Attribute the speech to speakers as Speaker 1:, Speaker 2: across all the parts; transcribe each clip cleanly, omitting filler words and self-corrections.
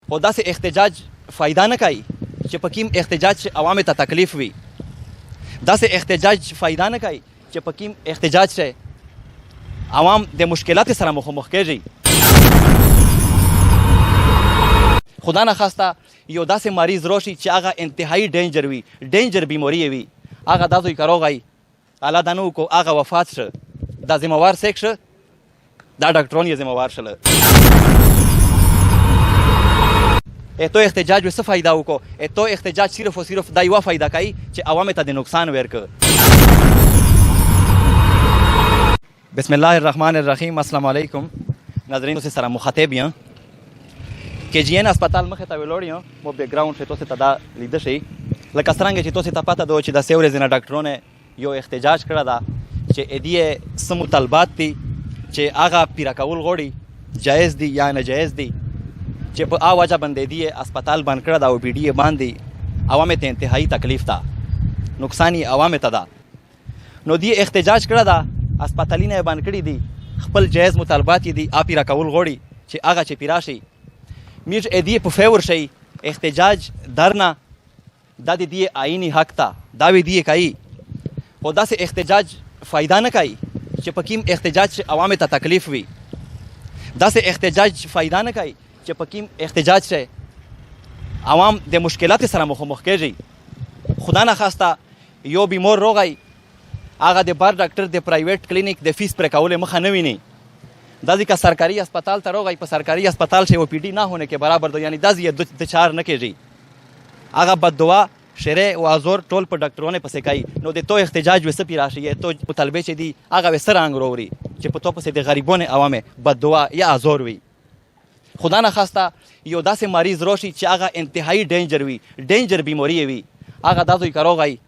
Speaker 1: خو داسې احتجاج فایده نه کوي چې په کوم احتجاج چې عوامو ته تکلیف وي. داسې احتجاج فایده نه کوي چې په کوم احتجاج چې عوام د مشکلاتو سره مخامخ کېږي. خدا نخواسته یو داسې مریض راشي چې هغه انتهایی ډینجر وي، ډینجر بیماری وي، هغه دا زوی که راغی الله دا نه وکړو هغه وفات شه، دا ذمهوار څوک شه؟ دا ډاکټران یې ذمهوار شله. تو احتجاج څه فایده وکړو؟ تو احتجاج صرف و صرف دا یوه فایده کوي چې عوامو ته د نقصان ورکړه. بسم الله الرحمن الرحیم. السلام علیکم ناظرین، تاسو سره مخاطب یم. KGN هسپتال مخې ته ولاړ یم، مو بیک ګراوند چې تاسو ته دا لیده شي لکه څرنګه چې تاسو ته پته ده چې د څو ورځې نه ډاکټرانو یو احتجاج کړی ده چې دې څه مطالبات دي چې هغه پیره کول غواړي، جایز دي یا ناجایز دي، چې په هغه وجه باندې دې هسپتال بند کړی ده او پی ډي یې باندې عوامو ته انتهایی تکلیف ده، نقصان یې عوامو ته ده. نو دې احتجاج کړی ده، هسپتالونه یې بند کړي دي، خپل جایز مطالبات یې دي هغه پیره کول غواړي چې هغه چې پیره شي میج ادیه په فیور شي. احتجاج درنه دا د دې آئینی حق ته دا وی دی کوي، خو داسې احتجاج فایده نه کوي چې په کوم احتجاج چې عوامو ته تکلیف وي. داسې احتجاج فایده نه کوي چې په کوم احتجاج چې عوام د مشکلاتو سره مخامخ کېږي. خدا نخواسته یو بیمار راغی هغه د بر ډاکټر د پرایویټ کلینیک د فیس پرې کولو مخه نه ویني. دا ځکه سرکاري هسپتال ته راغی، په سرکاري هسپتال سے او پی ڈی نہ ہونے کے برابر دو، یعنی دا یہ د چار نه کېږي. هغه بد دعا شرع او ازور ټول په ډاکټرونو پسې کوي. نو د تو احتجاج وسه پی راشي تو مطالبه چې دي هغه وسه رنګ وروړي چې په تو پسې د غریبونو عوامو بد دعا یا ازور وي. خدا نخواسته یو داسې مریض راشي چې هغه انتهایی ډینجر وي، ډینجر بیماری وي، هغه دا زوی که راغی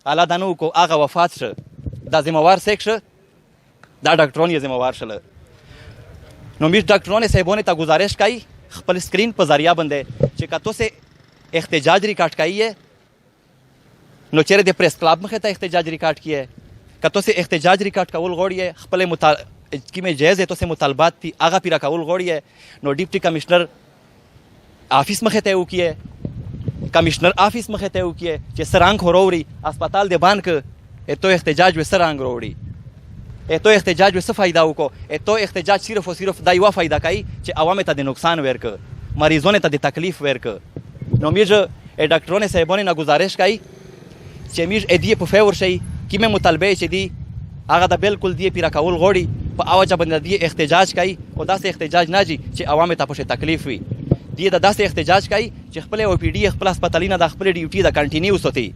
Speaker 1: الله دا نه وکړو هغه وفات شه، دا ذمهوار څوک شه؟ دا ډاکټران یې ذمهوار شله. نو میش ډاکټرانو صاحبانو ته گزارش کوي خپل سکرین په ذریعه باندې چې که تاسو احتجاج ریکارډ کوئ نو چیرې د پریس کلب مخې ته احتجاج ریکارډ کیه. که تاسو احتجاج ریکارډ کول غواړئ خپل کومې جایز تاسو مطالبات دي هغه پیره کول غواړئ نو ډیپټي کمشنر آفیس مخې ته وکړئ، کمشنر آفیس مخې ته وکړئ چې سرنګ وروړي هسپتال دې بند کړ تو احتجاج و سرنګ وروړي. تو احتجاج و څه فایده وکړو؟ تو احتجاج صرف و صرف دا یوه فایده کوي چې عوامو ته د نقصان ورکړه، مریضانو ته د تکلیف ورکړه. نو میج ډاکټرانو صاحبانو نه گزارش کوي چې میج دې په فیور شي کومې مطالبه چې دي هغه د بالکل دې پیره کول غواړي په هغه وجه باندې دې احتجاج کوي او داسې احتجاج نه جي چې عوامو ته پښې تکلیف وي. دې د داسې احتجاج کوي چې خپل او پی ډي خپل هسپتالونه د خپل ډیوټي د کنټینیو ساتي،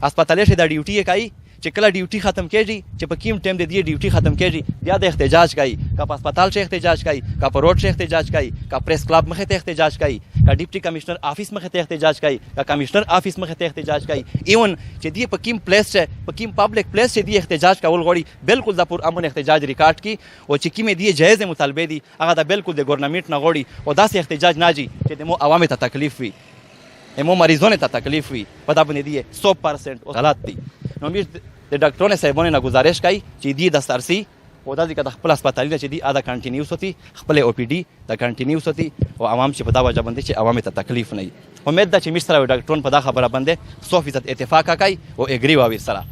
Speaker 1: هسپتالونه د ډیوټي کوي چې کله ډیوټي ختم کېږي چې په کوم ټایم د دې ډیوټي ختم کېږي بیا د احتجاج کوي، که په هسپتال چې احتجاج کوي، که په روډ چې احتجاج کوي، که پریس کلب مخې ته احتجاج کوي، که ډیپټي کمشنر آفیس مخې ته احتجاج کوي، که کمشنر آفیس مخې ته احتجاج کوي. ایون چې دې په کوم پلیس چې په کوم پبلک پلیس چې دې احتجاج کول غواړي بالکل د پر امن احتجاج ریکارډ کی او چې کومې دې جایز مطالبه دي هغه د بالکل د ګورنمنت نه غواړي او داسې احتجاج نه جي چې د مو عوامو ته تکلیف وي، مو مریضانو ته تکلیف وي. په دا باندې دې 100% غلط دي. نو موږ د ډاکټرانو صاحبانو نه گزارش کوي چې دې د سرسي او دا ځکه د خپل هسپتالونه چې دي دا کنټینیو ساتي، خپل او پی ډي د کنټینیو ساتي او عوام چې په دا وجه باندې چې عوامو ته تکلیف نه وي. امید ده چې موږ سره ډاکټران په دا خبره باندې 100% اتفاق کوي او اګری واوي سره.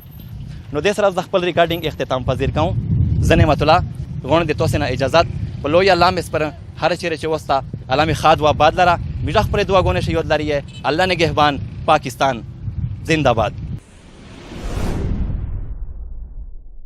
Speaker 1: نو د سره د خپل ریکارډینګ اختتام پذیر کوم. زه نعمت الله غوڼه د تاسو نه اجازه په لوی الله مې سپارم. هر چیرې چې وستا الله مې خاد و آباد لره. موږ خپل دعاګونه شي یاد لري. الله نگهبان. پاکستان زنده باد.